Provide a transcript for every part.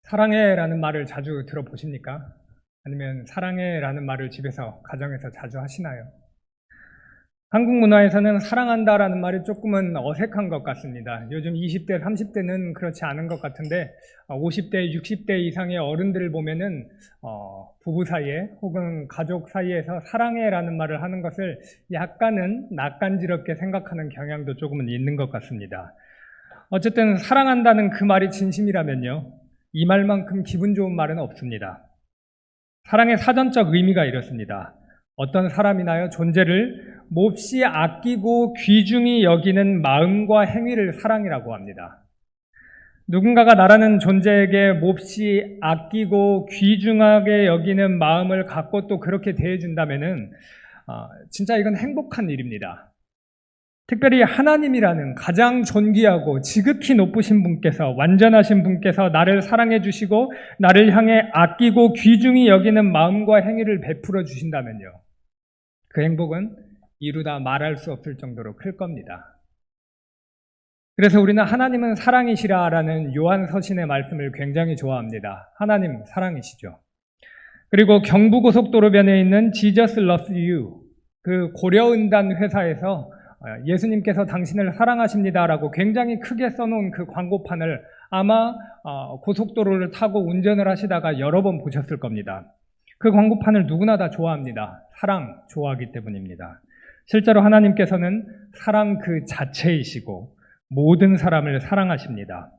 사랑해라는 말을 자주 들어보십니까? 아니면 사랑해라는 말을 집에서, 가정에서 자주 하시나요? 한국 문화에서는 사랑한다라는 말이 조금은 어색한 것 같습니다. 요즘 20대, 30대는 그렇지 않은 것 같은데 50대, 60대 이상의 어른들을 보면은 부부 사이에 혹은 가족 사이에서 사랑해라는 말을 하는 것을 약간은 낯간지럽게 생각하는 경향도 조금은 있는 것 같습니다. 어쨌든 사랑한다는 그 말이 진심이라면요, 이 말만큼 기분 좋은 말은 없습니다. 사랑의 사전적 의미가 이렇습니다. 어떤 사람이나요, 존재를 몹시 아끼고 귀중히 여기는 마음과 행위를 사랑이라고 합니다. 누군가가 나라는 존재에게 몹시 아끼고 귀중하게 여기는 마음을 갖고 또 그렇게 대해준다면은 진짜 이건 행복한 일입니다. 특별히 하나님이라는 가장 존귀하고 지극히 높으신 분께서, 완전하신 분께서 나를 사랑해 주시고 나를 향해 아끼고 귀중히 여기는 마음과 행위를 베풀어 주신다면요, 그 행복은 이루다 말할 수 없을 정도로 클 겁니다. 그래서 우리는 하나님은 사랑이시라라는 요한 서신의 말씀을 굉장히 좋아합니다. 하나님 사랑이시죠. 그리고 경부고속도로변에 있는 Jesus loves you, 그 고려은단 회사에서 예수님께서 당신을 사랑하십니다라고 굉장히 크게 써놓은 그 광고판을 아마 고속도로를 타고 운전을 하시다가 여러 번 보셨을 겁니다. 그 광고판을 누구나 다 좋아합니다. 사랑 좋아하기 때문입니다. 실제로 하나님께서는 사랑 그 자체이시고 모든 사람을 사랑하십니다.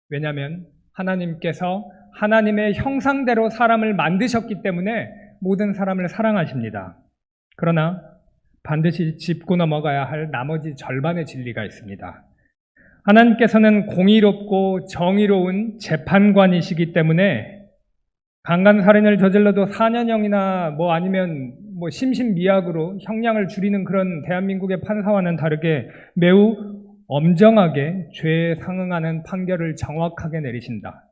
왜냐하면 하나님께서 하나님의 형상대로 사람을 만드셨기 때문에 모든 사람을 사랑하십니다. 그러나 반드시 짚고 넘어가야 할 나머지 절반의 진리가 있습니다. 하나님께서는 공의롭고 정의로운 재판관이시기 때문에 강간살인을 저질러도 4년형이나 아니면 심신미약으로 형량을 줄이는 그런 대한민국의 판사와는 다르게 매우 엄정하게 죄에 상응하는 판결을 정확하게 내리신다.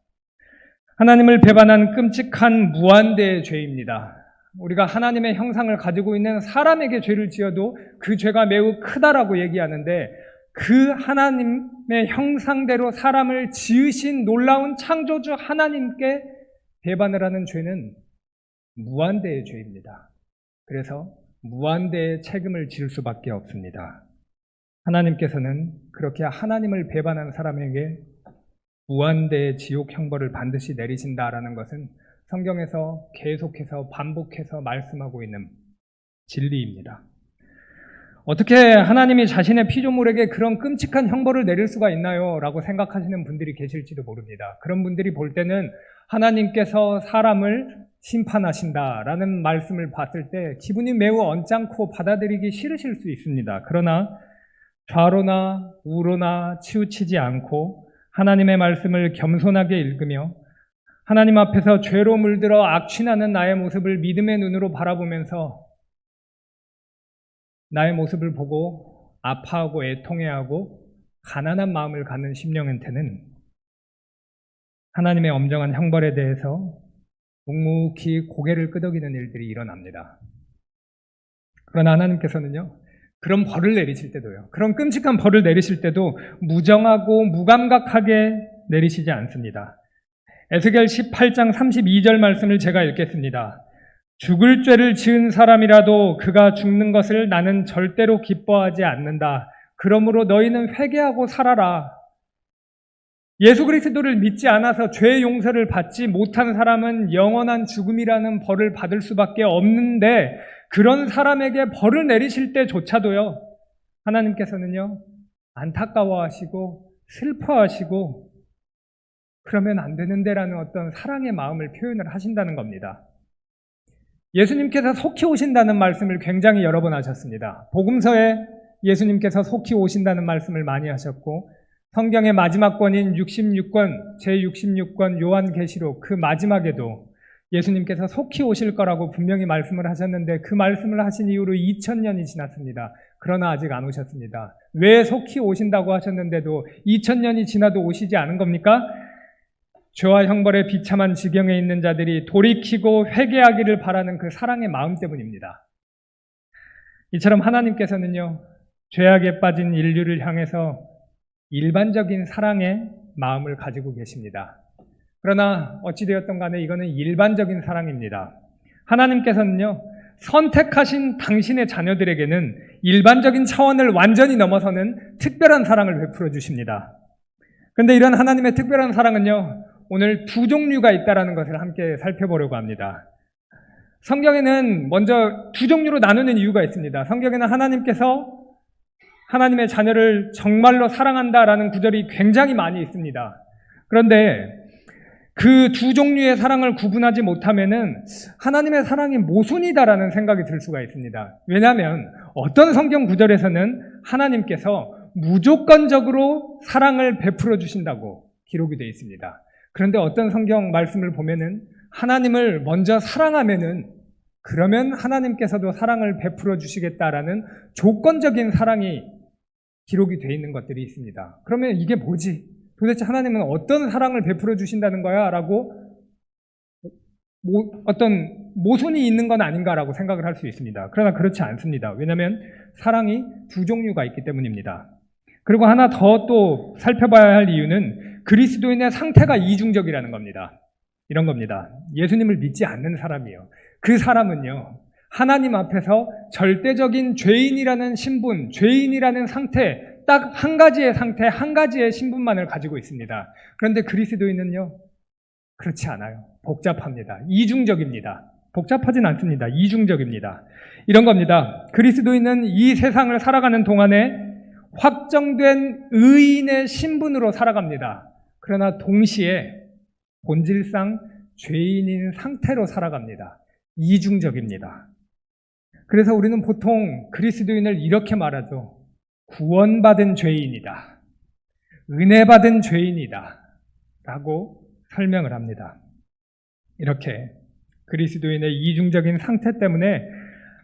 하나님을 배반한 끔찍한 무한대의 죄입니다. 우리가 하나님의 형상을 가지고 있는 사람에게 죄를 지어도 그 죄가 매우 크다라고 얘기하는데, 그 하나님의 형상대로 사람을 지으신 놀라운 창조주 하나님께 배반을 하는 죄는 무한대의 죄입니다. 그래서 무한대의 책임을 질 수밖에 없습니다. 하나님께서는 그렇게 하나님을 배반한 사람에게 무한대의 지옥 형벌을 반드시 내리신다라는 것은 성경에서 계속해서 반복해서 말씀하고 있는 진리입니다. 어떻게 하나님이 자신의 피조물에게 그런 끔찍한 형벌을 내릴 수가 있나요? 라고 생각하시는 분들이 계실지도 모릅니다. 그런 분들이 볼 때는 하나님께서 사람을 심판하신다라는 말씀을 봤을 때 기분이 매우 언짢고 받아들이기 싫으실 수 있습니다. 그러나 좌로나 우로나 치우치지 않고 하나님의 말씀을 겸손하게 읽으며 하나님 앞에서 죄로 물들어 악취나는 나의 모습을 믿음의 눈으로 바라보면서 나의 모습을 보고 아파하고 애통해하고 가난한 마음을 갖는 심령한테는 하나님의 엄정한 형벌에 대해서 묵묵히 고개를 끄덕이는 일들이 일어납니다. 그러나 하나님께서는요, 그런 벌을 내리실 때도요, 그런 끔찍한 벌을 내리실 때도 무정하고 무감각하게 내리시지 않습니다. 에스겔 18장 32절 말씀을 제가 읽겠습니다. 죽을 죄를 지은 사람이라도 그가 죽는 것을 나는 절대로 기뻐하지 않는다. 그러므로 너희는 회개하고 살아라. 예수 그리스도를 믿지 않아서 죄 용서를 받지 못한 사람은 영원한 죽음이라는 벌을 받을 수밖에 없는데, 그런 사람에게 벌을 내리실 때조차도요, 하나님께서는요, 안타까워하시고 슬퍼하시고 그러면 안 되는데라는 어떤 사랑의 마음을 표현을 하신다는 겁니다. 예수님께서 속히 오신다는 말씀을 굉장히 여러 번 하셨습니다. 복음서에 예수님께서 속히 오신다는 말씀을 많이 하셨고, 성경의 마지막 권인 66권, 제66권 요한계시록 그 마지막에도 예수님께서 속히 오실 거라고 분명히 말씀을 하셨는데, 그 말씀을 하신 이후로 2000년이 지났습니다. 그러나 아직 안 오셨습니다. 왜 속히 오신다고 하셨는데도 2000년이 지나도 오시지 않은 겁니까? 죄와 형벌에 비참한 지경에 있는 자들이 돌이키고 회개하기를 바라는 그 사랑의 마음 때문입니다. 이처럼 하나님께서는요, 죄악에 빠진 인류를 향해서 일반적인 사랑의 마음을 가지고 계십니다. 그러나 어찌되었던 간에 이거는 일반적인 사랑입니다. 하나님께서는요, 선택하신 당신의 자녀들에게는 일반적인 차원을 완전히 넘어서는 특별한 사랑을 베풀어 주십니다. 그런데 이런 하나님의 특별한 사랑은요, 오늘 두 종류가 있다는 것을 함께 살펴보려고 합니다. 성경에는 먼저 두 종류로 나누는 이유가 있습니다. 성경에는 하나님께서 하나님의 자녀를 정말로 사랑한다라는 구절이 굉장히 많이 있습니다. 그런데 그 두 종류의 사랑을 구분하지 못하면은 하나님의 사랑이 모순이다라는 생각이 들 수가 있습니다. 왜냐하면 어떤 성경 구절에서는 하나님께서 무조건적으로 사랑을 베풀어 주신다고 기록이 되어 있습니다. 그런데 어떤 성경 말씀을 보면은 하나님을 먼저 사랑하면은 그러면 하나님께서도 사랑을 베풀어 주시겠다라는 조건적인 사랑이 기록이 되어 있는 것들이 있습니다. 그러면 이게 뭐지? 도대체 하나님은 어떤 사랑을 베풀어 주신다는 거야? 라고 어떤 모순이 있는 건 아닌가라고 생각을 할 수 있습니다. 그러나 그렇지 않습니다. 왜냐하면 사랑이 두 종류가 있기 때문입니다. 그리고 하나 더 또 살펴봐야 할 이유는 그리스도인의 상태가 이중적이라는 겁니다. 이런 겁니다. 예수님을 믿지 않는 사람이요. 그 사람은요, 하나님 앞에서 절대적인 죄인이라는 신분, 죄인이라는 상태, 딱 한 가지의 상태, 한 가지의 신분만을 가지고 있습니다. 그런데 그리스도인은요, 그렇지 않아요. 복잡합니다. 이중적입니다. 복잡하진 않습니다. 이중적입니다. 이런 겁니다. 그리스도인은 이 세상을 살아가는 동안에 확정된 의인의 신분으로 살아갑니다. 그러나 동시에 본질상 죄인인 상태로 살아갑니다. 이중적입니다. 그래서 우리는 보통 그리스도인을 이렇게 말하죠. 구원받은 죄인이다. 은혜 받은 죄인이다. 라고 설명을 합니다. 이렇게 그리스도인의 이중적인 상태 때문에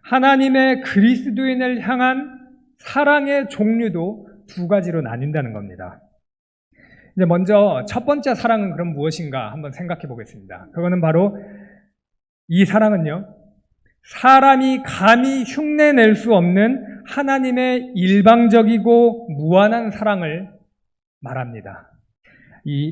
하나님의 그리스도인을 향한 사랑의 종류도 두 가지로 나뉜다는 겁니다. 이제 먼저 첫 번째 사랑은 그럼 무엇인가 한번 생각해 보겠습니다. 그거는 바로 이 사랑은요, 사람이 감히 흉내낼 수 없는 하나님의 일방적이고 무한한 사랑을 말합니다.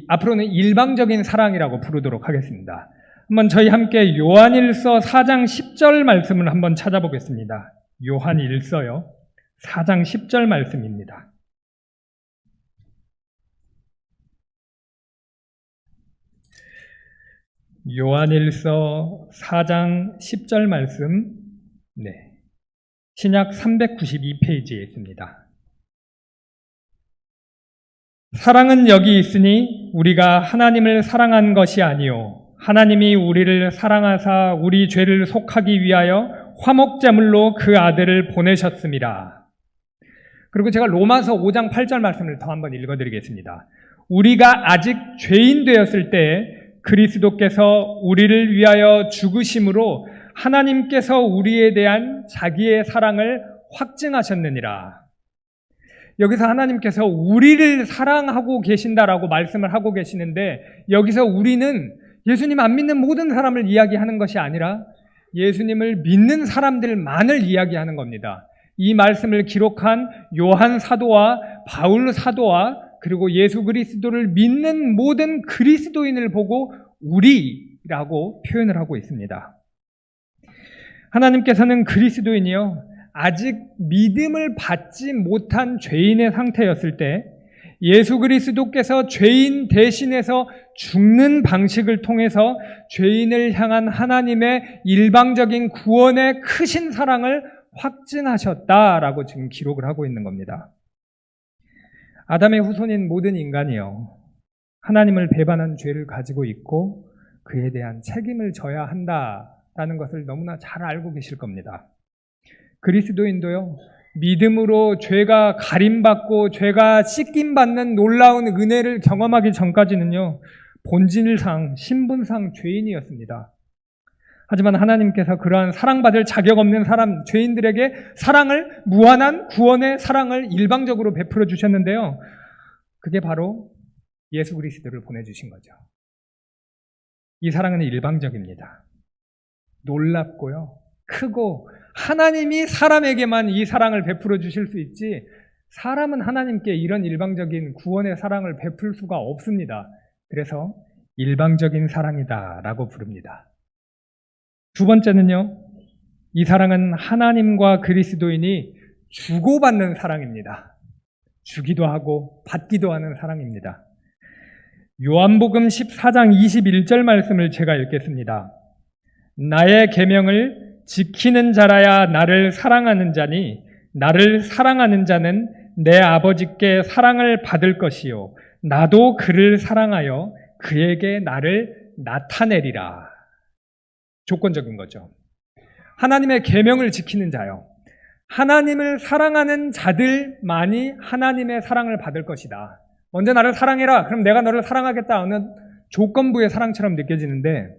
앞으로는 일방적인 사랑이라고 부르도록 하겠습니다. 한번 저희 함께 요한일서 4장 10절 말씀을 한번 찾아보겠습니다. 요한일서요, 4장 10절 말씀입니다. 요한일서 4장 10절 말씀, 신약 392페이지에 있습니다. 사랑은 여기 있으니 우리가 하나님을 사랑한 것이 아니요 하나님이 우리를 사랑하사 우리 죄를 속하기 위하여 화목제물로 그 아들을 보내셨습니다. 그리고 제가 로마서 5장 8절 말씀을 더 한번 읽어드리겠습니다. 우리가 아직 죄인 되었을 때 그리스도께서 우리를 위하여 죽으심으로 하나님께서 우리에 대한 자기의 사랑을 확증하셨느니라. 여기서 하나님께서 우리를 사랑하고 계신다라고 말씀을 하고 계시는데, 여기서 우리는 예수님 안 믿는 모든 사람을 이야기하는 것이 아니라 예수님을 믿는 사람들만을 이야기하는 겁니다. 이 말씀을 기록한 요한 사도와 바울 사도와 그리고 예수 그리스도를 믿는 모든 그리스도인을 보고 우리라고 표현을 하고 있습니다. 하나님께서는 그리스도인이요, 아직 믿음을 받지 못한 죄인의 상태였을 때 예수 그리스도께서 죄인 대신해서 죽는 방식을 통해서 죄인을 향한 하나님의 일방적인 구원의 크신 사랑을 확증하셨다라고 지금 기록을 하고 있는 겁니다. 아담의 후손인 모든 인간이요, 하나님을 배반한 죄를 가지고 있고 그에 대한 책임을 져야 한다라는 것을 너무나 잘 알고 계실 겁니다. 그리스도인도요, 믿음으로 죄가 가림받고 죄가 씻김받는 놀라운 은혜를 경험하기 전까지는요, 본질상, 신분상 죄인이었습니다. 하지만 하나님께서 그러한 사랑받을 자격 없는 사람, 죄인들에게 사랑을, 무한한 구원의 사랑을 일방적으로 베풀어 주셨는데요, 그게 바로 예수 그리스도를 보내주신 거죠. 이 사랑은 일방적입니다. 놀랍고요, 크고, 하나님이 사람에게만 이 사랑을 베풀어 주실 수 있지, 사람은 하나님께 이런 일방적인 구원의 사랑을 베풀 수가 없습니다. 그래서 일방적인 사랑이다라고 부릅니다. 두 번째는요, 이 사랑은 하나님과 그리스도인이 주고받는 사랑입니다. 주기도 하고 받기도 하는 사랑입니다. 요한복음 14장 21절 말씀을 제가 읽겠습니다. 나의 계명을 지키는 자라야 나를 사랑하는 자니 나를 사랑하는 자는 내 아버지께 사랑을 받을 것이요 나도 그를 사랑하여 그에게 나를 나타내리라. 조건적인 거죠. 하나님의 계명을 지키는 자요. 하나님을 사랑하는 자들만이 하나님의 사랑을 받을 것이다. 먼저 나를 사랑해라. 그럼 내가 너를 사랑하겠다 하는 조건부의 사랑처럼 느껴지는데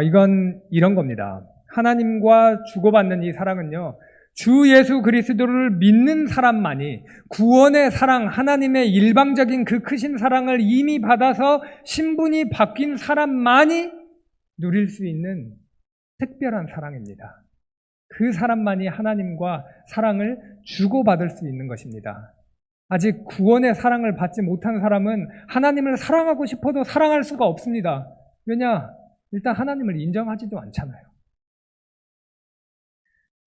이건 이런 겁니다. 하나님과 주고받는 이 사랑은요. 주 예수 그리스도를 믿는 사람만이 구원의 사랑, 하나님의 일방적인 그 크신 사랑을 이미 받아서 신분이 바뀐 사람만이 누릴 수 있는 특별한 사랑입니다. 그 사람만이 하나님과 사랑을 주고받을 수 있는 것입니다. 아직 구원의 사랑을 받지 못한 사람은 하나님을 사랑하고 싶어도 사랑할 수가 없습니다. 왜냐? 일단 하나님을 인정하지도 않잖아요.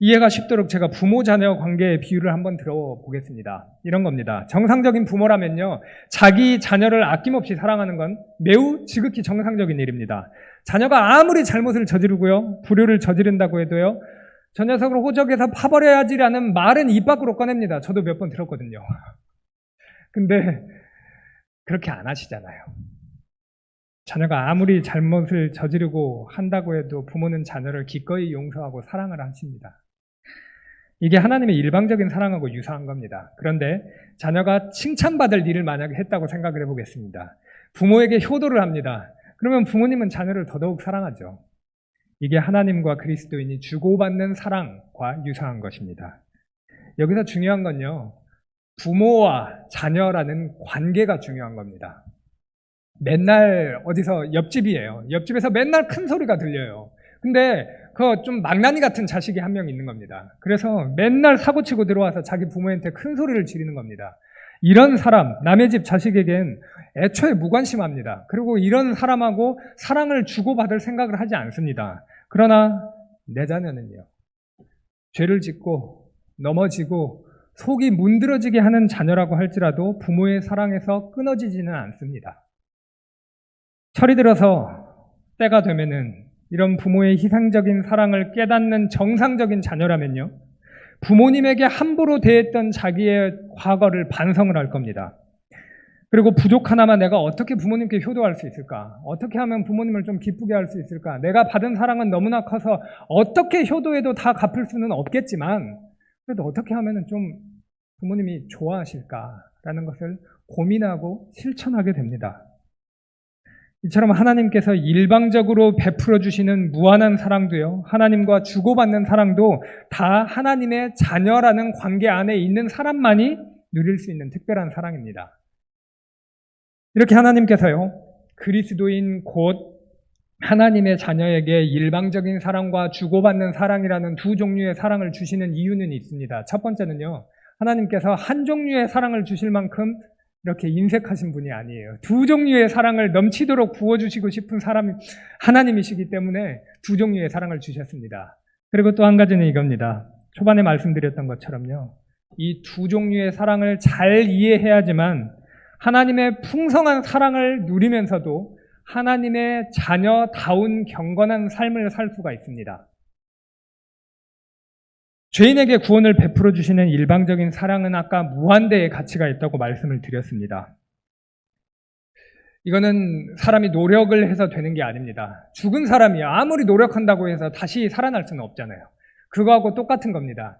이해가 쉽도록 제가 부모 자녀 관계의 비유를 한번 들어보겠습니다. 이런 겁니다. 정상적인 부모라면요, 자기 자녀를 아낌없이 사랑하는 건 매우 지극히 정상적인 일입니다. 자녀가 아무리 잘못을 저지르고요, 불효를 저지른다고 해도요, 저 녀석을 호적에서 파버려야지라는 말은 입 밖으로 꺼냅니다. 저도 몇 번 들었거든요. 근데 그렇게 안 하시잖아요. 자녀가 아무리 잘못을 저지르고 한다고 해도 부모는 자녀를 기꺼이 용서하고 사랑을 하십니다. 이게 하나님의 일방적인 사랑하고 유사한 겁니다. 그런데 자녀가 칭찬받을 일을 만약에 했다고 생각을 해보겠습니다. 부모에게 효도를 합니다. 그러면 부모님은 자녀를 더더욱 사랑하죠. 이게 하나님과 그리스도인이 주고받는 사랑과 유사한 것입니다. 여기서 중요한 건요, 부모와 자녀라는 관계가 중요한 겁니다. 맨날 어디서 옆집이에요. 옆집에서 맨날 큰 소리가 들려요. 근데 그거 좀 망나니 같은 자식이 한 명 있는 겁니다. 그래서 맨날 사고치고 들어와서 자기 부모한테 큰 소리를 지르는 겁니다. 이런 사람, 남의 집 자식에겐 애초에 무관심합니다. 그리고 이런 사람하고 사랑을 주고받을 생각을 하지 않습니다. 그러나 내 자녀는요, 죄를 짓고 넘어지고 속이 문드러지게 하는 자녀라고 할지라도 부모의 사랑에서 끊어지지는 않습니다. 철이 들어서 때가 되면은 이런 부모의 희생적인 사랑을 깨닫는 정상적인 자녀라면요, 부모님에게 함부로 대했던 자기의 과거를 반성을 할 겁니다. 그리고 부족하나마 내가 어떻게 부모님께 효도할 수 있을까? 어떻게 하면 부모님을 좀 기쁘게 할 수 있을까? 내가 받은 사랑은 너무나 커서 어떻게 효도해도 다 갚을 수는 없겠지만 그래도 어떻게 하면 좀 부모님이 좋아하실까라는 것을 고민하고 실천하게 됩니다. 이처럼 하나님께서 일방적으로 베풀어 주시는 무한한 사랑도요, 하나님과 주고받는 사랑도 다 하나님의 자녀라는 관계 안에 있는 사람만이 누릴 수 있는 특별한 사랑입니다. 이렇게 하나님께서요, 그리스도인 곧 하나님의 자녀에게 일방적인 사랑과 주고받는 사랑이라는 두 종류의 사랑을 주시는 이유는 있습니다. 첫 번째는요, 하나님께서 한 종류의 사랑을 주실 만큼 이렇게 인색하신 분이 아니에요. 두 종류의 사랑을 넘치도록 부어주시고 싶은 사람 하나님이시기 때문에 두 종류의 사랑을 주셨습니다. 그리고 또 한 가지는 이겁니다. 초반에 말씀드렸던 것처럼요, 이 두 종류의 사랑을 잘 이해해야지만 하나님의 풍성한 사랑을 누리면서도 하나님의 자녀다운 경건한 삶을 살 수가 있습니다. 죄인에게 구원을 베풀어 주시는 일방적인 사랑은 아까 무한대의 가치가 있다고 말씀을 드렸습니다. 이거는 사람이 노력을 해서 되는 게 아닙니다. 죽은 사람이 아무리 노력한다고 해서 다시 살아날 수는 없잖아요. 그거하고 똑같은 겁니다.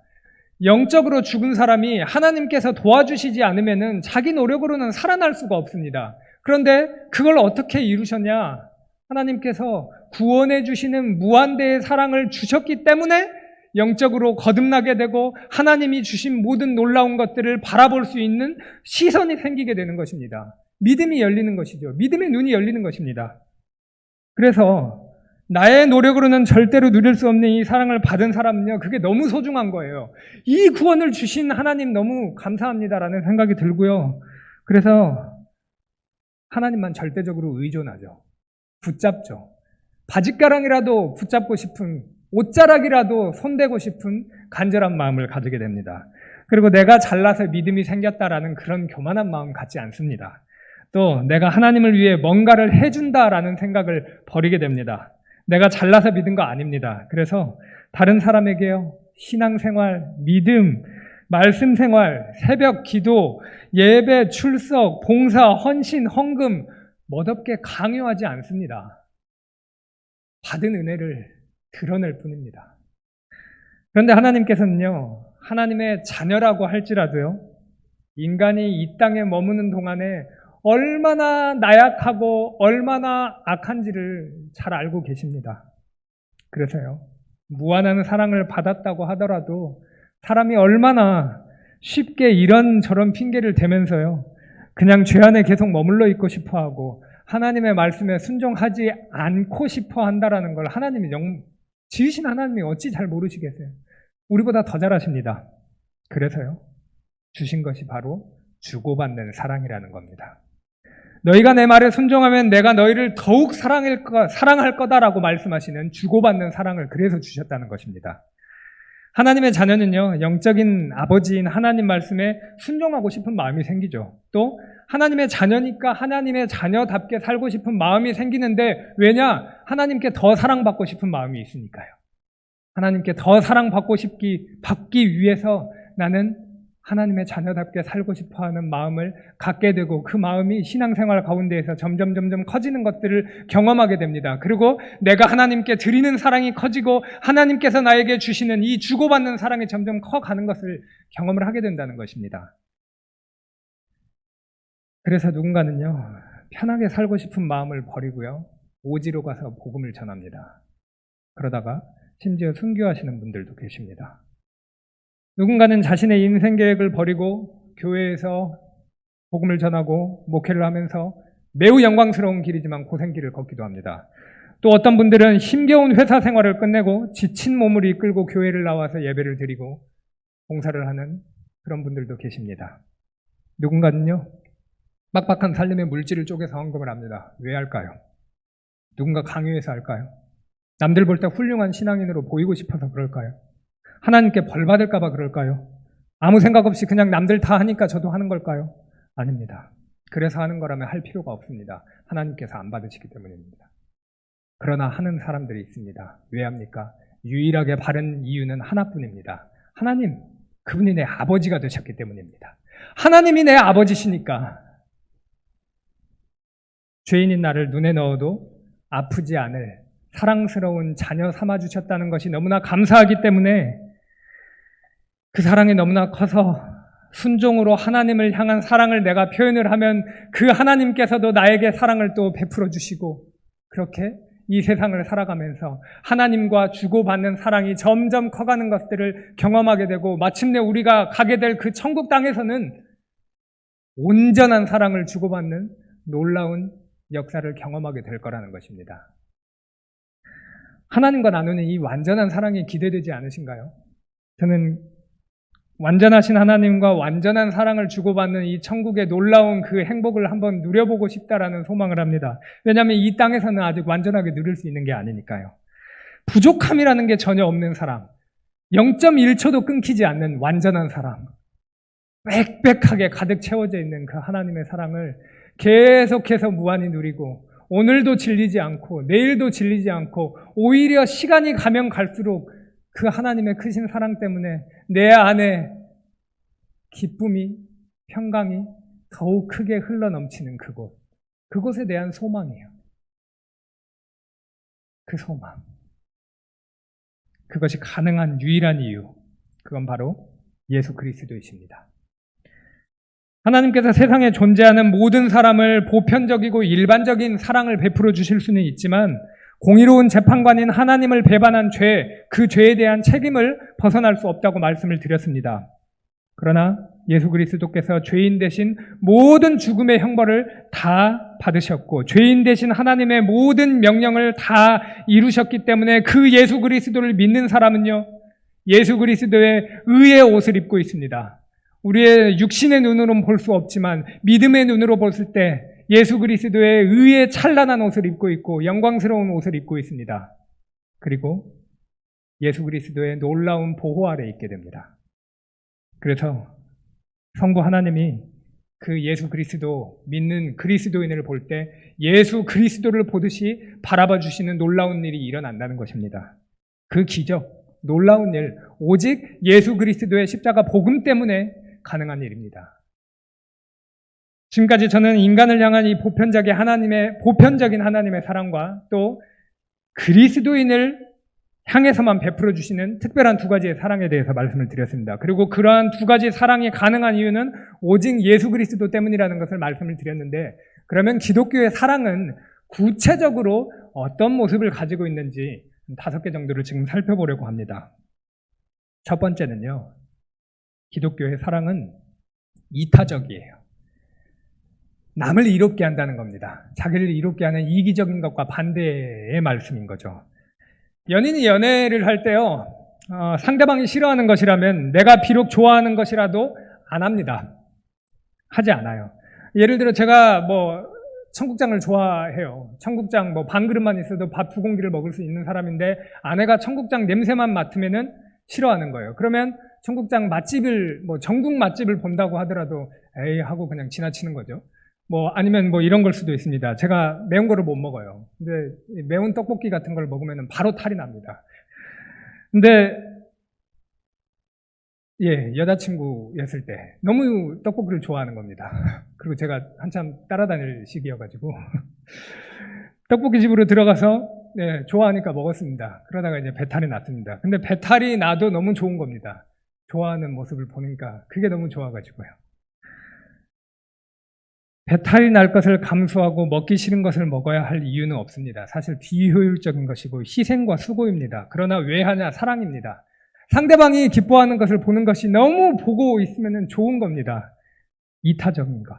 영적으로 죽은 사람이 하나님께서 도와주시지 않으면은 자기 노력으로는 살아날 수가 없습니다. 그런데 그걸 어떻게 이루셨냐? 하나님께서 구원해 주시는 무한대의 사랑을 주셨기 때문에 영적으로 거듭나게 되고 하나님이 주신 모든 놀라운 것들을 바라볼 수 있는 시선이 생기게 되는 것입니다. 믿음이 열리는 것이죠. 믿음의 눈이 열리는 것입니다. 그래서 나의 노력으로는 절대로 누릴 수 없는 이 사랑을 받은 사람은요, 그게 너무 소중한 거예요. 이 구원을 주신 하나님 너무 감사합니다라는 생각이 들고요. 그래서 하나님만 절대적으로 의존하죠. 붙잡죠. 바짓가랑이라도 붙잡고 싶은, 옷자락이라도 손대고 싶은 간절한 마음을 가지게 됩니다. 그리고 내가 잘나서 믿음이 생겼다라는 그런 교만한 마음 갖지 않습니다. 또 내가 하나님을 위해 뭔가를 해준다라는 생각을 버리게 됩니다. 내가 잘나서 믿은 거 아닙니다. 그래서 다른 사람에게요, 신앙생활, 믿음, 말씀 생활, 새벽 기도, 예배, 출석, 봉사, 헌신, 헌금 멋없게 강요하지 않습니다. 받은 은혜를 드러낼 뿐입니다. 그런데 하나님께서는요, 하나님의 자녀라고 할지라도요, 인간이 이 땅에 머무는 동안에 얼마나 나약하고 얼마나 악한지를 잘 알고 계십니다. 그래서요, 무한한 사랑을 받았다고 하더라도 사람이 얼마나 쉽게 이런저런 핑계를 대면서요, 그냥 죄 안에 계속 머물러 있고 싶어하고 하나님의 말씀에 순종하지 않고 싶어 한다라는 걸 하나님이 지으신 하나님이 어찌 잘 모르시겠어요? 우리보다 더 잘하십니다. 그래서요, 주신 것이 바로 주고받는 사랑이라는 겁니다. 너희가 내 말에 순종하면 내가 너희를 더욱 사랑할 거다라고 말씀하시는 주고받는 사랑을 그래서 주셨다는 것입니다. 하나님의 자녀는요, 영적인 아버지인 하나님 말씀에 순종하고 싶은 마음이 생기죠. 또 하나님의 자녀니까 하나님의 자녀답게 살고 싶은 마음이 생기는데, 왜냐? 하나님께 더 사랑받고 싶은 마음이 있으니까요. 하나님께 더 받기 위해서 나는 하나님의 자녀답게 살고 싶어하는 마음을 갖게 되고, 그 마음이 신앙생활 가운데에서 점점 커지는 것들을 경험하게 됩니다. 그리고 내가 하나님께 드리는 사랑이 커지고 하나님께서 나에게 주시는 이 주고받는 사랑이 점점 커가는 것을 경험을 하게 된다는 것입니다. 그래서 누군가는요, 편하게 살고 싶은 마음을 버리고요, 오지로 가서 복음을 전합니다. 그러다가 심지어 순교하시는 분들도 계십니다. 누군가는 자신의 인생 계획을 버리고 교회에서 복음을 전하고 목회를 하면서 매우 영광스러운 길이지만 고생길을 걷기도 합니다. 또 어떤 분들은 힘겨운 회사 생활을 끝내고 지친 몸을 이끌고 교회를 나와서 예배를 드리고 봉사를 하는 그런 분들도 계십니다. 누군가는요, 빡빡한 살림의 물질을 쪼개서 헌금을 합니다. 왜 할까요? 누군가 강요해서 할까요? 남들 볼 때 훌륭한 신앙인으로 보이고 싶어서 그럴까요? 하나님께 벌 받을까 봐 그럴까요? 아무 생각 없이 그냥 남들 다 하니까 저도 하는 걸까요? 아닙니다. 그래서 하는 거라면 할 필요가 없습니다. 하나님께서 안 받으시기 때문입니다. 그러나 하는 사람들이 있습니다. 왜 합니까? 유일하게 바른 이유는 하나뿐입니다. 하나님, 그분이 내 아버지가 되셨기 때문입니다. 하나님이 내 아버지시니까 죄인인 나를 눈에 넣어도 아프지 않을 사랑스러운 자녀 삼아주셨다는 것이 너무나 감사하기 때문에 그 사랑이 너무나 커서 순종으로 하나님을 향한 사랑을 내가 표현을 하면 그 하나님께서도 나에게 사랑을 또 베풀어 주시고, 그렇게 이 세상을 살아가면서 하나님과 주고받는 사랑이 점점 커가는 것들을 경험하게 되고, 마침내 우리가 가게 될 그 천국 땅에서는 온전한 사랑을 주고받는 놀라운 역사를 경험하게 될 거라는 것입니다. 하나님과 나누는 이 완전한 사랑이 기대되지 않으신가요? 저는 완전하신 하나님과 완전한 사랑을 주고받는 이 천국의 놀라운 그 행복을 한번 누려보고 싶다라는 소망을 합니다. 왜냐하면 이 땅에서는 아직 완전하게 누릴 수 있는 게 아니니까요. 부족함이라는 게 전혀 없는 사랑, 0.1초도 끊기지 않는 완전한 사랑, 빽빽하게 가득 채워져 있는 그 하나님의 사랑을 계속해서 무한히 누리고, 오늘도 질리지 않고 내일도 질리지 않고 오히려 시간이 가면 갈수록 그 하나님의 크신 사랑 때문에 내 안에 기쁨이, 평강이 더욱 크게 흘러넘치는 그곳에 대한 소망이에요. 그 소망, 그것이 가능한 유일한 이유, 그건 바로 예수 그리스도이십니다. 하나님께서 세상에 존재하는 모든 사람을 보편적이고 일반적인 사랑을 베풀어 주실 수는 있지만, 공의로운 재판관인 하나님을 배반한 그 죄에 대한 책임을 벗어날 수 없다고 말씀을 드렸습니다. 그러나 예수 그리스도께서 죄인 대신 모든 죽음의 형벌을 다 받으셨고, 죄인 대신 하나님의 모든 명령을 다 이루셨기 때문에 그 예수 그리스도를 믿는 사람은요, 예수 그리스도의 의의 옷을 입고 있습니다. 우리의 육신의 눈으로는 볼 수 없지만 믿음의 눈으로 봤을 때 예수 그리스도의 의의 찬란한 옷을 입고 있고 영광스러운 옷을 입고 있습니다. 그리고 예수 그리스도의 놀라운 보호 아래 있게 됩니다. 그래서 성부 하나님이 그 예수 그리스도 믿는 그리스도인을 볼 때 예수 그리스도를 보듯이 바라봐 주시는 놀라운 일이 일어난다는 것입니다. 그 기적, 놀라운 일, 오직 예수 그리스도의 십자가 복음 때문에 가능한 일입니다. 지금까지 저는 인간을 향한 이 보편적인 하나님의 사랑과 또 그리스도인을 향해서만 베풀어 주시는 특별한 두 가지의 사랑에 대해서 말씀을 드렸습니다. 그리고 그러한 두 가지 사랑이 가능한 이유는 오직 예수 그리스도 때문이라는 것을 말씀을 드렸는데, 그러면 기독교의 사랑은 구체적으로 어떤 모습을 가지고 있는지 5개 정도를 지금 살펴보려고 합니다. 첫 번째는요, 기독교의 사랑은 이타적이에요. 남을 이롭게 한다는 겁니다. 자기를 이롭게 하는 이기적인 것과 반대의 말씀인 거죠. 연인이 연애를 할 때요, 상대방이 싫어하는 것이라면 내가 비록 좋아하는 것이라도 안 합니다. 하지 않아요. 예를 들어 제가 청국장을 좋아해요. 청국장 반 그릇만 있어도 밥 2공기를 먹을 수 있는 사람인데 아내가 청국장 냄새만 맡으면은 싫어하는 거예요. 그러면 청국장 맛집을 전국 맛집을 본다고 하더라도 에이 하고 그냥 지나치는 거죠. 아니면 이런 걸 수도 있습니다. 제가 매운 거를 못 먹어요. 근데 매운 떡볶이 같은 걸 먹으면 바로 탈이 납니다. 근데 여자친구였을 때 너무 떡볶이를 좋아하는 겁니다. 그리고 제가 한참 따라다닐 시기여가지고 떡볶이 집으로 들어가서 좋아하니까 먹었습니다. 그러다가 이제 배탈이 났습니다. 근데 배탈이 나도 너무 좋은 겁니다. 좋아하는 모습을 보니까 그게 너무 좋아가지고요. 배탈이 날 것을 감수하고 먹기 싫은 것을 먹어야 할 이유는 없습니다. 사실 비효율적인 것이고 희생과 수고입니다. 그러나 왜 하냐? 사랑입니다. 상대방이 기뻐하는 것을 보는 것이 너무 보고 있으면 좋은 겁니다. 이타적인 것.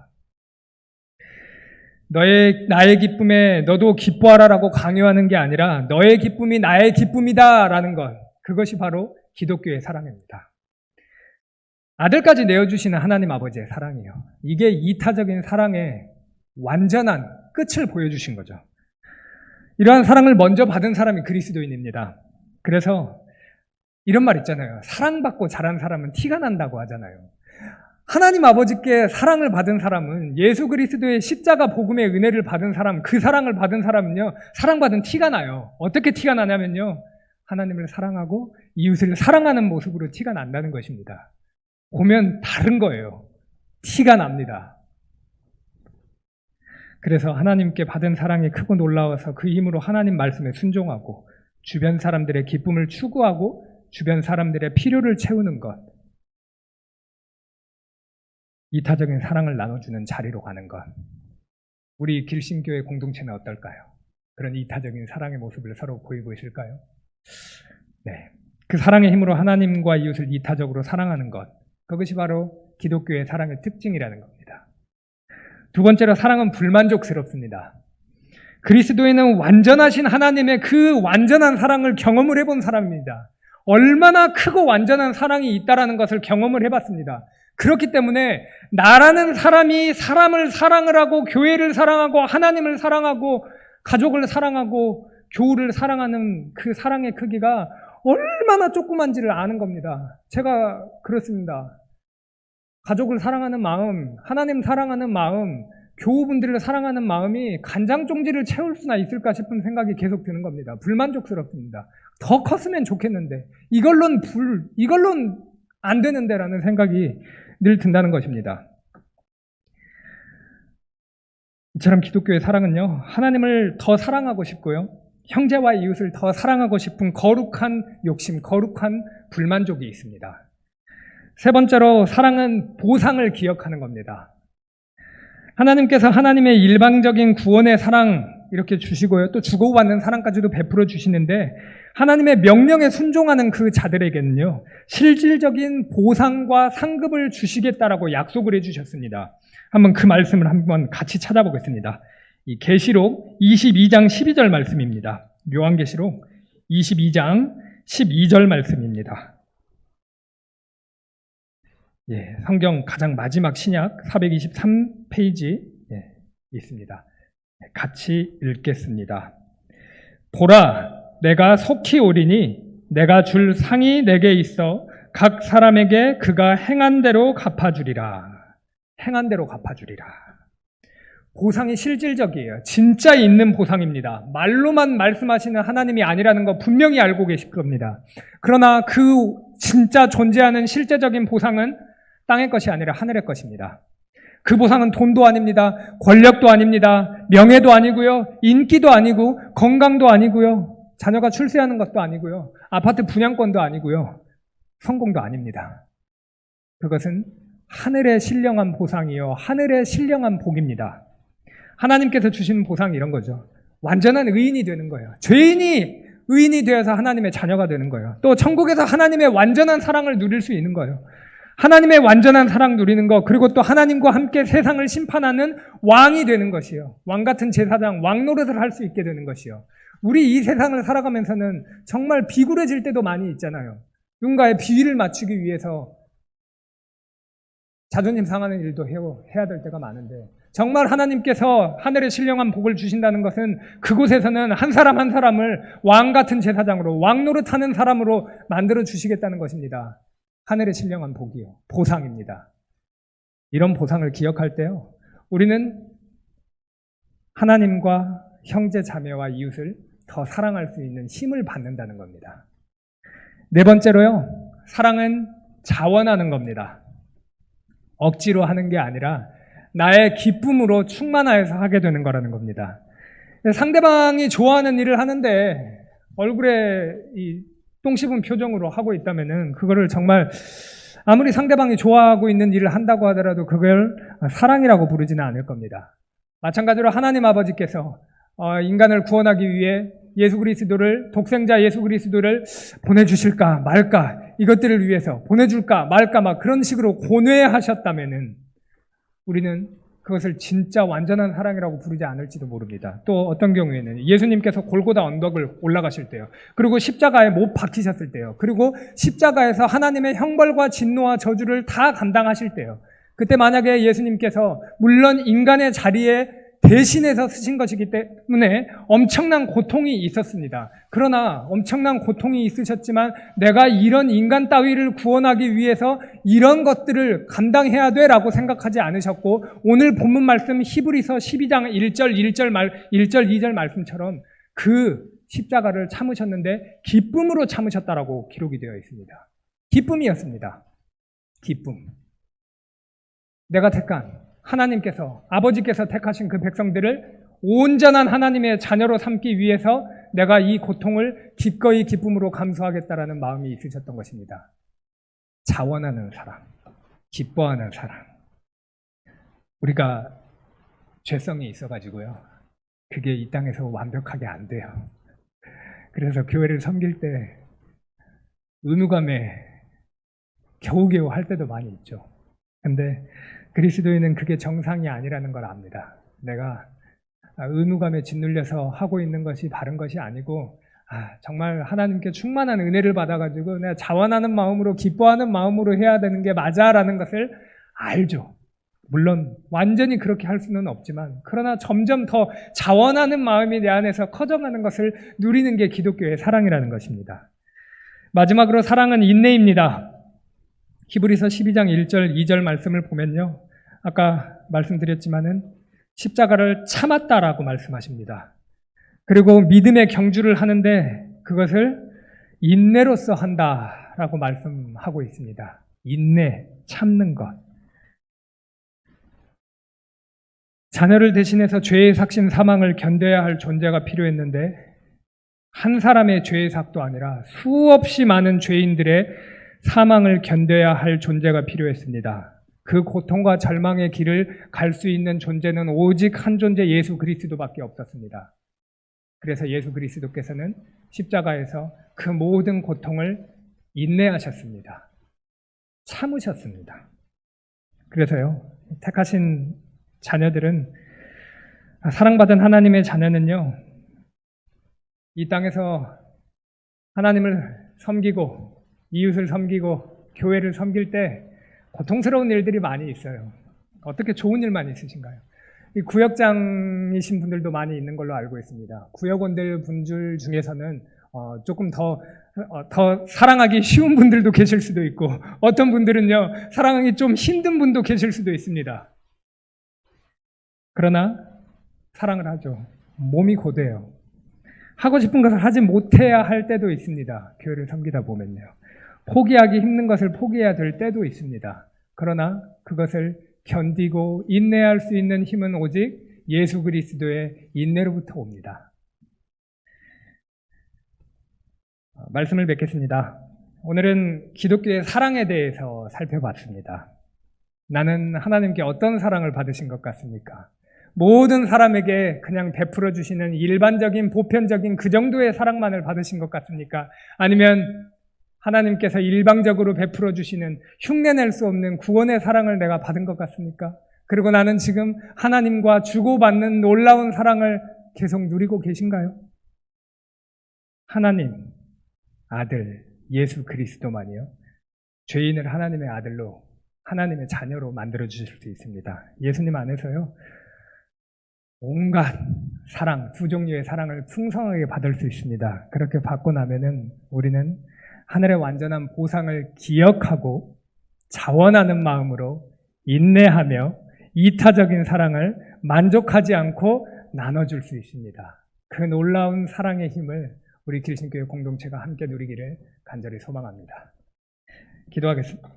나의 기쁨에 너도 기뻐하라라고 강요하는 게 아니라 너의 기쁨이 나의 기쁨이다라는 것. 그것이 바로 기독교의 사랑입니다. 아들까지 내어주시는 하나님 아버지의 사랑이에요. 이게 이타적인 사랑의 완전한 끝을 보여주신 거죠. 이러한 사랑을 먼저 받은 사람이 그리스도인입니다. 그래서 이런 말 있잖아요. 사랑받고 자란 사람은 티가 난다고 하잖아요. 하나님 아버지께 사랑을 받은 사람은 예수 그리스도의 십자가 복음의 은혜를 받은 사람, 그 사랑을 받은 사람은요, 사랑받은 티가 나요. 어떻게 티가 나냐면요, 하나님을 사랑하고 이웃을 사랑하는 모습으로 티가 난다는 것입니다. 보면 다른 거예요. 티가 납니다. 그래서 하나님께 받은 사랑이 크고 놀라워서 그 힘으로 하나님 말씀에 순종하고 주변 사람들의 기쁨을 추구하고 주변 사람들의 필요를 채우는 것. 이타적인 사랑을 나눠주는 자리로 가는 것. 우리 길신교회 공동체는 어떨까요? 그런 이타적인 사랑의 모습을 서로 보이고 있을까요? 네. 그 사랑의 힘으로 하나님과 이웃을 이타적으로 사랑하는 것. 그것이 바로 기독교의 사랑의 특징이라는 겁니다. 두 번째로 사랑은 불만족스럽습니다. 그리스도인은 완전하신 하나님의 그 완전한 사랑을 경험을 해본 사람입니다. 얼마나 크고 완전한 사랑이 있다라는 것을 경험을 해봤습니다. 그렇기 때문에 나라는 사람이 사람을 사랑을 하고 교회를 사랑하고 하나님을 사랑하고 가족을 사랑하고 교우를 사랑하는 그 사랑의 크기가 얼마나 조그만지를 아는 겁니다. 제가 그렇습니다. 가족을 사랑하는 마음, 하나님 사랑하는 마음, 교우분들을 사랑하는 마음이 간장종지를 채울 수나 있을까 싶은 생각이 계속 드는 겁니다. 불만족스럽습니다. 더 컸으면 좋겠는데 이걸로는 안 되는데라는 생각이 늘 든다는 것입니다. 이처럼 기독교의 사랑은요, 하나님을 더 사랑하고 싶고요, 형제와 이웃을 더 사랑하고 싶은 거룩한 욕심, 거룩한 불만족이 있습니다. 세 번째로 사랑은 보상을 기억하는 겁니다. 하나님께서 하나님의 일방적인 구원의 사랑 이렇게 주시고요, 또 주고받는 사랑까지도 베풀어 주시는데 하나님의 명령에 순종하는 그 자들에게는요, 실질적인 보상과 상급을 주시겠다라고 약속을 해주셨습니다. 한번 그 말씀을 한번 같이 찾아보겠습니다. 이 계시록 22장 12절 말씀입니다. 요한계시록 22장 12절 말씀입니다. 성경 가장 마지막 신약 423페이지 있습니다. 같이 읽겠습니다. 보라, 내가 속히 오리니 내가 줄 상이 내게 있어 각 사람에게 그가 행한 대로 갚아주리라. 행한 대로 갚아주리라. 보상이 실질적이에요. 진짜 있는 보상입니다. 말로만 말씀하시는 하나님이 아니라는 거 분명히 알고 계실 겁니다. 그러나 그 진짜 존재하는 실제적인 보상은 땅의 것이 아니라 하늘의 것입니다. 그 보상은 돈도 아닙니다. 권력도 아닙니다. 명예도 아니고요. 인기도 아니고 건강도 아니고요. 자녀가 출세하는 것도 아니고요. 아파트 분양권도 아니고요. 성공도 아닙니다. 그것은 하늘의 신령한 보상이요. 하늘의 신령한 복입니다. 하나님께서 주시는 보상이 이런 거죠. 완전한 의인이 되는 거예요. 죄인이 의인이 되어서 하나님의 자녀가 되는 거예요. 또 천국에서 하나님의 완전한 사랑을 누릴 수 있는 거예요. 하나님의 완전한 사랑 누리는 것, 그리고 또 하나님과 함께 세상을 심판하는 왕이 되는 것이요. 왕 같은 제사장, 왕 노릇을 할 수 있게 되는 것이요. 우리 이 세상을 살아가면서는 정말 비굴해질 때도 많이 있잖아요. 누군가의 비위를 맞추기 위해서 자존심 상하는 일도 해야 될 때가 많은데, 정말 하나님께서 하늘의 신령한 복을 주신다는 것은 그곳에서는 한 사람 한 사람을 왕 같은 제사장으로, 왕 노릇하는 사람으로 만들어 주시겠다는 것입니다. 하늘의 신령한 복이요. 보상입니다. 이런 보상을 기억할 때요, 우리는 하나님과 형제 자매와 이웃을 더 사랑할 수 있는 힘을 받는다는 겁니다. 네 번째로요, 사랑은 자원하는 겁니다. 억지로 하는 게 아니라 나의 기쁨으로 충만하여서 하게 되는 거라는 겁니다. 상대방이 좋아하는 일을 하는데 얼굴에 이 똥 씹은 표정으로 하고 있다면은 그거를 정말 아무리 상대방이 좋아하고 있는 일을 한다고 하더라도 그걸 사랑이라고 부르지는 않을 겁니다. 마찬가지로 하나님 아버지께서 인간을 구원하기 위해 예수 그리스도를, 독생자 예수 그리스도를 보내주실까 말까, 이것들을 위해서 보내줄까 말까 막 그런 식으로 고뇌하셨다면은 우리는 그것을 진짜 완전한 사랑이라고 부르지 않을지도 모릅니다. 또 어떤 경우에는 예수님께서 골고다 언덕을 올라가실 때요, 그리고 십자가에 못 박히셨을 때요, 그리고 십자가에서 하나님의 형벌과 진노와 저주를 다 감당하실 때요, 그때 만약에 예수님께서 물론 인간의 자리에 대신해서 쓰신 것이기 때문에 엄청난 고통이 있었습니다. 그러나 엄청난 고통이 있으셨지만 내가 이런 인간 따위를 구원하기 위해서 이런 것들을 감당해야 돼라고 생각하지 않으셨고, 오늘 본문 말씀 히브리서 12장 1절 2절 말씀처럼 그 십자가를 참으셨는데 기쁨으로 참으셨다라고 기록이 되어 있습니다. 기쁨이었습니다. 기쁨. 내가 택한 하나님께서, 아버지께서 택하신 그 백성들을 온전한 하나님의 자녀로 삼기 위해서 내가 이 고통을 기꺼이 기쁨으로 감수하겠다라는 마음이 있으셨던 것입니다. 자원하는 사랑, 기뻐하는 사랑. 우리가 죄성이 있어가지고요, 그게 이 땅에서 완벽하게 안 돼요. 그래서 교회를 섬길 때 의무감에 겨우겨우 할 때도 많이 있죠. 근데 그리스도인은 그게 정상이 아니라는 걸 압니다. 내가 의무감에 짓눌려서 하고 있는 것이 바른 것이 아니고, 정말 하나님께 충만한 은혜를 받아가지고 내가 자원하는 마음으로, 기뻐하는 마음으로 해야 되는 게 맞아라는 것을 알죠. 물론 완전히 그렇게 할 수는 없지만, 그러나 점점 더 자원하는 마음이 내 안에서 커져가는 것을 누리는 게 기독교의 사랑이라는 것입니다. 마지막으로 사랑은 인내입니다. 히브리서 12장 1절 2절 말씀을 보면요, 아까 말씀드렸지만은 십자가를 참았다라고 말씀하십니다. 그리고 믿음의 경주를 하는데 그것을 인내로써 한다라고 말씀하고 있습니다. 인내, 참는 것. 자녀를 대신해서 죄의 삭신 사망을 견뎌야 할 존재가 필요했는데, 한 사람의 죄의 삭도 아니라 수없이 많은 죄인들의 사망을 견뎌야 할 존재가 필요했습니다. 그 고통과 절망의 길을 갈 수 있는 존재는 오직 한 존재, 예수 그리스도밖에 없었습니다. 그래서 예수 그리스도께서는 십자가에서 그 모든 고통을 인내하셨습니다. 참으셨습니다. 그래서요, 택하신 자녀들은, 사랑받은 하나님의 자녀는요, 이 땅에서 하나님을 섬기고 이웃을 섬기고 교회를 섬길 때 고통스러운 일들이 많이 있어요. 어떻게 좋은 일만 있으신가요? 이 구역장이신 분들도 많이 있는 걸로 알고 있습니다. 구역원들 분들 중에서는 조금 더 사랑하기 쉬운 분들도 계실 수도 있고, 어떤 분들은요, 사랑하기 좀 힘든 분도 계실 수도 있습니다. 그러나 사랑을 하죠. 몸이 고돼요. 하고 싶은 것을 하지 못해야 할 때도 있습니다. 교회를 섬기다 보면요. 포기하기 힘든 것을 포기해야 될 때도 있습니다. 그러나 그것을 견디고 인내할 수 있는 힘은 오직 예수 그리스도의 인내로부터 옵니다. 말씀을 맺겠습니다. 오늘은 기독교의 사랑에 대해서 살펴봤습니다. 나는 하나님께 어떤 사랑을 받으신 것 같습니까? 모든 사람에게 그냥 베풀어 주시는 일반적인 보편적인 그 정도의 사랑만을 받으신 것 같습니까? 아니면 하나님께서 일방적으로 베풀어 주시는 흉내낼 수 없는 구원의 사랑을 내가 받은 것 같습니까? 그리고 나는 지금 하나님과 주고받는 놀라운 사랑을 계속 누리고 계신가요? 하나님, 아들, 예수 그리스도만이요. 죄인을 하나님의 아들로, 하나님의 자녀로 만들어 주실 수 있습니다. 예수님 안에서요. 온갖 사랑, 두 종류의 사랑을 풍성하게 받을 수 있습니다. 그렇게 받고 나면은 우리는 하늘의 완전한 보상을 기억하고 자원하는 마음으로 인내하며 이타적인 사랑을 만족하지 않고 나눠줄 수 있습니다. 그 놀라운 사랑의 힘을 우리 길신교회 공동체가 함께 누리기를 간절히 소망합니다. 기도하겠습니다.